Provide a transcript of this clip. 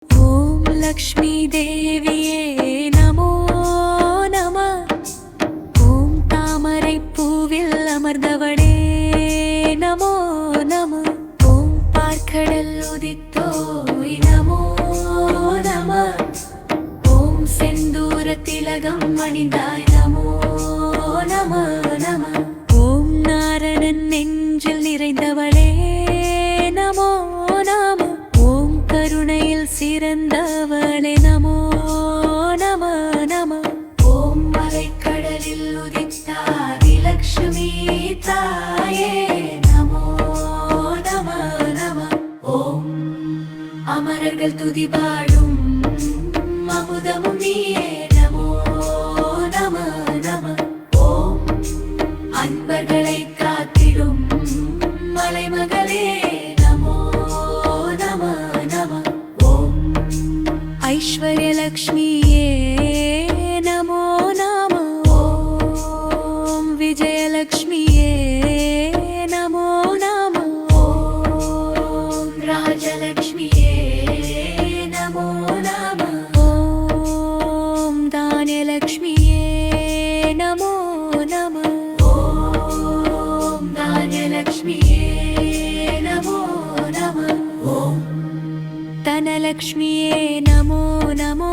ஓம் லக்ஷ்மி தேவியே நமோ நம. ஓம் தாமரை பூவில் அமர்ந்தவளே நமோ நம. ஓம் பார்க்கடல் உதித்தோய் நமோ நம. ஓம் செந்தூர திலகம் அணிந்தாய் நமோ நம நம. ஓம் நாரணன் நெஞ்சில் நிறைந்தவளே நமோ நம. ஓம் கருணையில் சிறந்தவளே நமோ நம நம. ஓம் மலைக்கடலில் உதித்தாய் லக்ஷ்மி தாயே நமோ நம நம. ஓம் அமரர்கள் துதி பாடும் அமுதமும் நீயே நமோ நம நம. ஓம் அன்பர்களை காத்திடும் மலைமகளே நமோ நம நம. ஓம் ஐஸ்வர்யலக்ஷ்மியே நமோ நம. ஓம் விஜயலக்ஷ்மியே நமோ நம. ஓம் ராஜலக்ஷ்மியே நமோ நம. ஓம் தானியலக்ஷ்மியே நமோ நம. ஓம் தானியலக்ஷ்மியே நமோ நம. ஓம் தனலக்ஷ்மியே நமோ நமோ